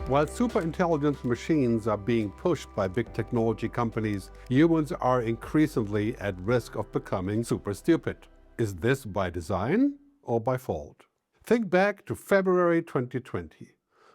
While superintelligent machines are being pushed by big technology companies, humans are increasingly at risk of becoming super stupid. Is this by design or by fault? Think back to February 2020.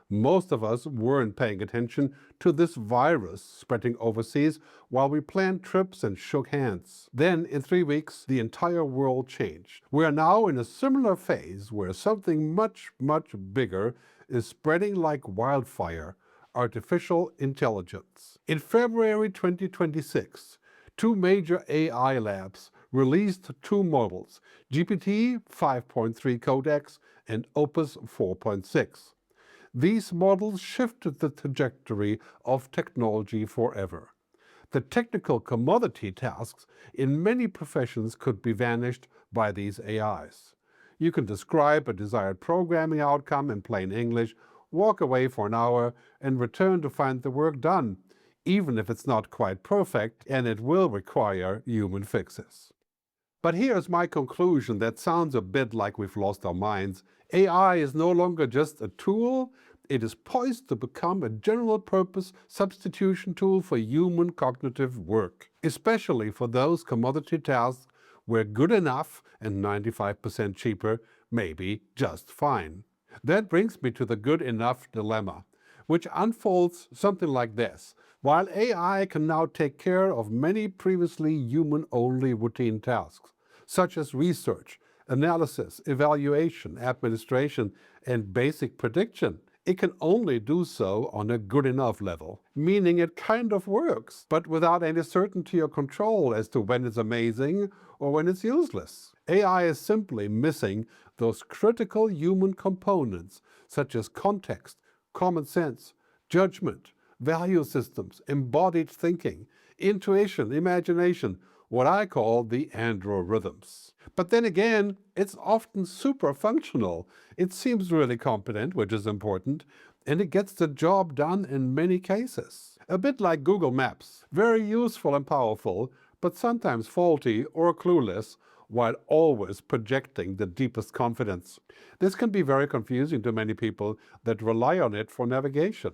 Most of us weren't paying attention to this virus spreading overseas while we planned trips and shook hands. Then, in 3 weeks, the entire world changed. We are now in a similar phase where something much, much bigger is spreading like wildfire: artificial intelligence. In February 2026, 2 major AI labs released 2 models, GPT 5.3 Codex and Opus 4.6. These models shifted the trajectory of technology forever. The technical commodity tasks in many professions could be vanished by these AIs. You can describe a desired programming outcome in plain English, walk away for an hour, and return to find the work done, even if it's not quite perfect and it will require human fixes. But here's my conclusion that sounds a bit like we've lost our minds. AI is no longer just a tool, it is poised to become a general-purpose substitution tool for human cognitive work, especially for those commodity tasks where good enough and 95% cheaper may be just fine. That brings me to the good enough dilemma, which unfolds something like this. While AI can now take care of many previously human-only routine tasks, such as research, analysis, evaluation, administration, and basic prediction, it can only do so on a good enough level, meaning it kind of works, but without any certainty or control as to when it's amazing or when it's useless. AI is simply missing those critical human components such as context, common sense, judgment, value systems, embodied thinking, intuition, imagination, what I call the androrithms. But then again, it's often super functional. It seems really competent, which is important, and it gets the job done in many cases. A bit like Google Maps, very useful and powerful, but sometimes faulty or clueless, while always projecting the deepest confidence. This can be very confusing to many people that rely on it for navigation.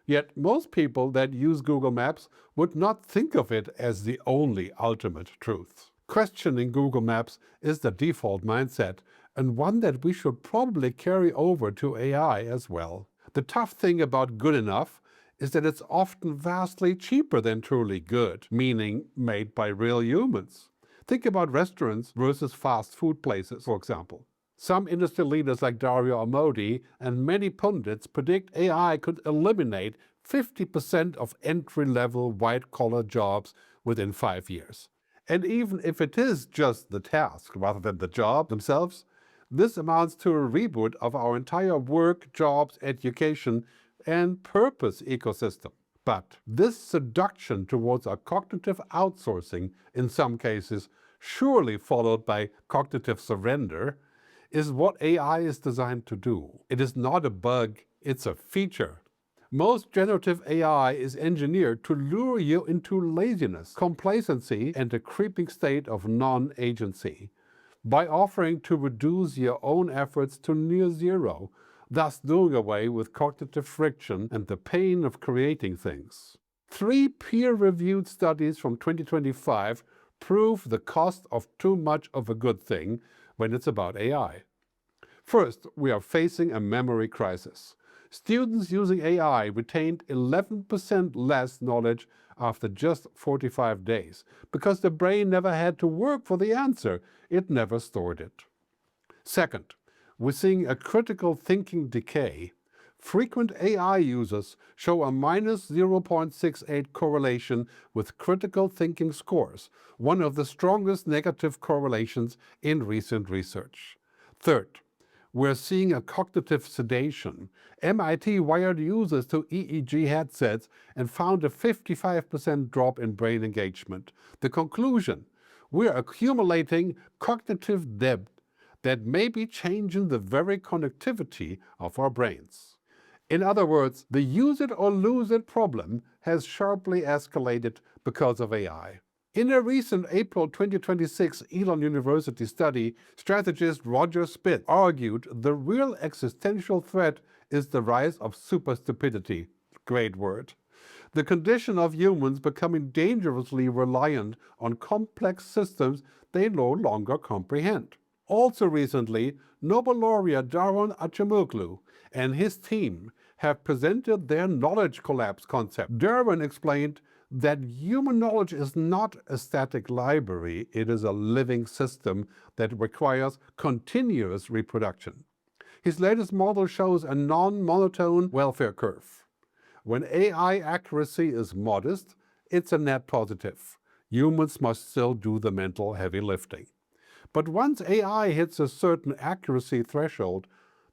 Yet most people that use Google Maps would not think of it as the only ultimate truth. Questioning Google Maps is the default mindset, and one that we should probably carry over to AI as well. The tough thing about good enough is that it's often vastly cheaper than truly good, meaning made by real humans. Think about restaurants versus fast food places, for example. Some industry leaders like Dario Amodi and many pundits predict AI could eliminate 50% of entry-level white-collar jobs within 5 years. And even if it is just the task rather than the job themselves, this amounts to a reboot of our entire work, jobs, education, and purpose ecosystem. But this seduction towards a cognitive outsourcing, in some cases surely followed by cognitive surrender, is what AI is designed to do. It is not a bug, it's a feature. Most generative AI is engineered to lure you into laziness, complacency, and a creeping state of non-agency by offering to reduce your own efforts to near zero, thus doing away with cognitive friction and the pain of creating things. 3 peer-reviewed studies from 2025 prove the cost of too much of a good thing when it's about AI. First, we are facing a memory crisis. Students using AI retained 11% less knowledge after just 45 days, because the brain never had to work for the answer, it never stored it. Second, we're seeing a critical thinking decay. Frequent AI users show a minus 0.68 correlation with critical thinking scores, one of the strongest negative correlations in recent research. Third, we're seeing a cognitive sedation. MIT wired users to EEG headsets and found a 55% drop in brain engagement. The conclusion: we're accumulating cognitive debt that may be changing the very connectivity of our brains. In other words, the use it or lose it problem has sharply escalated because of AI. In a recent April 2026 Elon University study, strategist Roger Spitz argued the real existential threat is the rise of super stupidity. Great word. The condition of humans becoming dangerously reliant on complex systems they no longer comprehend. Also recently, Nobel laureate Daron Acemoglu and his team have presented their knowledge collapse concept. Daron explained that human knowledge is not a static library, it is a living system that requires continuous reproduction. His latest model shows a non-monotone welfare curve. When AI accuracy is modest, it's a net positive. Humans must still do the mental heavy lifting. But once AI hits a certain accuracy threshold,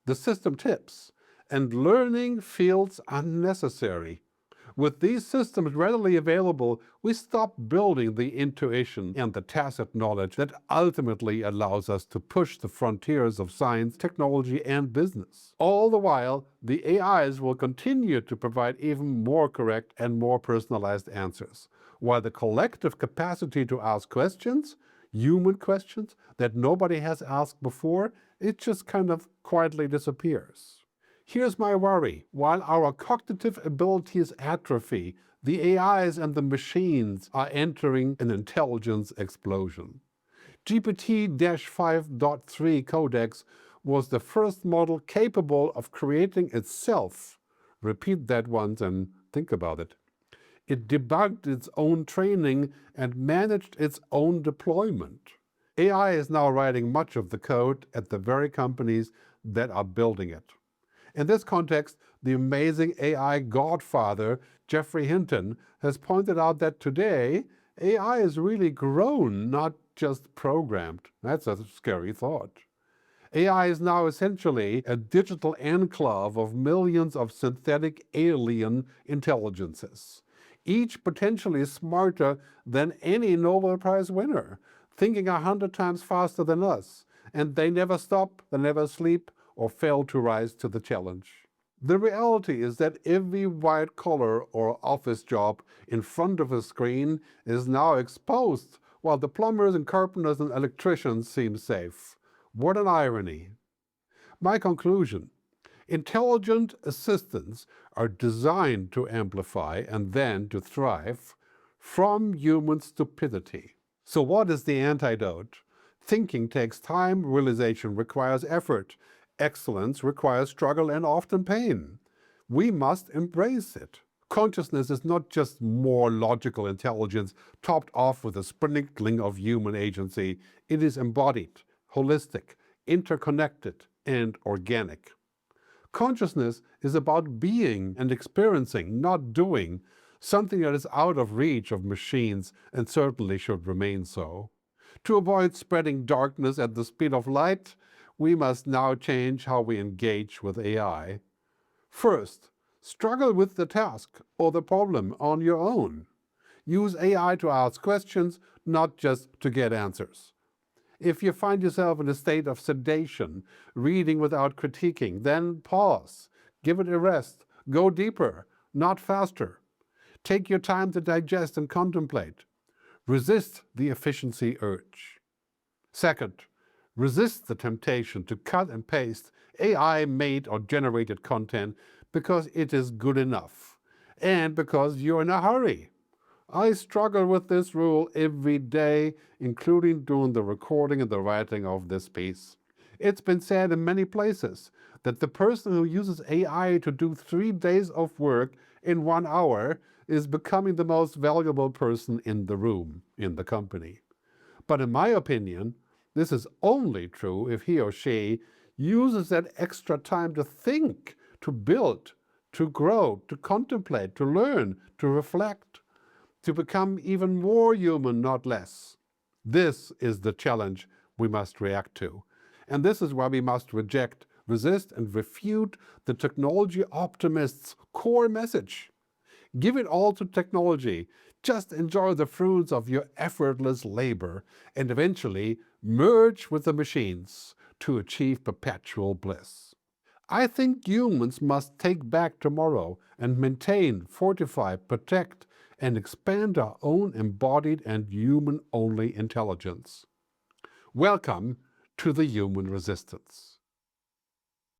the system tips, and learning feels unnecessary. With these systems readily available, we stop building the intuition and the tacit knowledge that ultimately allows us to push the frontiers of science, technology, and business. All the while, the AIs will continue to provide even more correct and more personalized answers, while the collective capacity to ask questions, human questions, that nobody has asked before, it just kind of quietly disappears. Here's my worry. While our cognitive abilities atrophy, the AIs and the machines are entering an intelligence explosion. GPT-5.3 Codex was the first model capable of creating itself. Repeat that once and think about it. It debugged its own training and managed its own deployment. AI is now writing much of the code at the very companies that are building it. In this context, the amazing AI godfather, Geoffrey Hinton, has pointed out that today, AI is really grown, not just programmed. That's a scary thought. AI is now essentially a digital enclave of millions of synthetic alien intelligences, each potentially smarter than any Nobel Prize winner, thinking 100 times faster than us, and they never stop, they never sleep, or fail to rise to the challenge. The reality is that every white-collar or office job in front of a screen is now exposed, while the plumbers and carpenters and electricians seem safe. What an irony. My conclusion: intelligent assistants are designed to amplify and then to thrive from human stupidity. So what is the antidote? Thinking takes time, realization requires effort. Excellence requires struggle and often pain. We must embrace it. Consciousness is not just more logical intelligence topped off with a sprinkling of human agency. It is embodied, holistic, interconnected, and organic. Consciousness is about being and experiencing, not doing, something that is out of reach of machines and certainly should remain so. To avoid spreading darkness at the speed of light, we must now change how we engage with AI. First, struggle with the task or the problem on your own. Use AI to ask questions, not just to get answers. If you find yourself in a state of sedation, reading without critiquing, then pause, give it a rest, go deeper, not faster. Take your time to digest and contemplate. Resist the efficiency urge. Second, resist the temptation to cut and paste AI-made or generated content because it is good enough and because you're in a hurry. I struggle with this rule every day, including doing the recording and the writing of this piece. It's been said in many places that the person who uses AI to do 3 days of work in 1 hour is becoming the most valuable person in the room, in the company. But in my opinion, this is only true if he or she uses that extra time to think, to build, to grow, to contemplate, to learn, to reflect, to become even more human, not less. This is the challenge we must react to. And this is why we must reject, resist, and refute the technology optimists' core message. Give it all to technology. Just enjoy the fruits of your effortless labor and eventually merge with the machines to achieve perpetual bliss. I think humans must take back tomorrow and maintain, fortify, protect, and expand our own embodied and human-only intelligence. Welcome to the human resistance.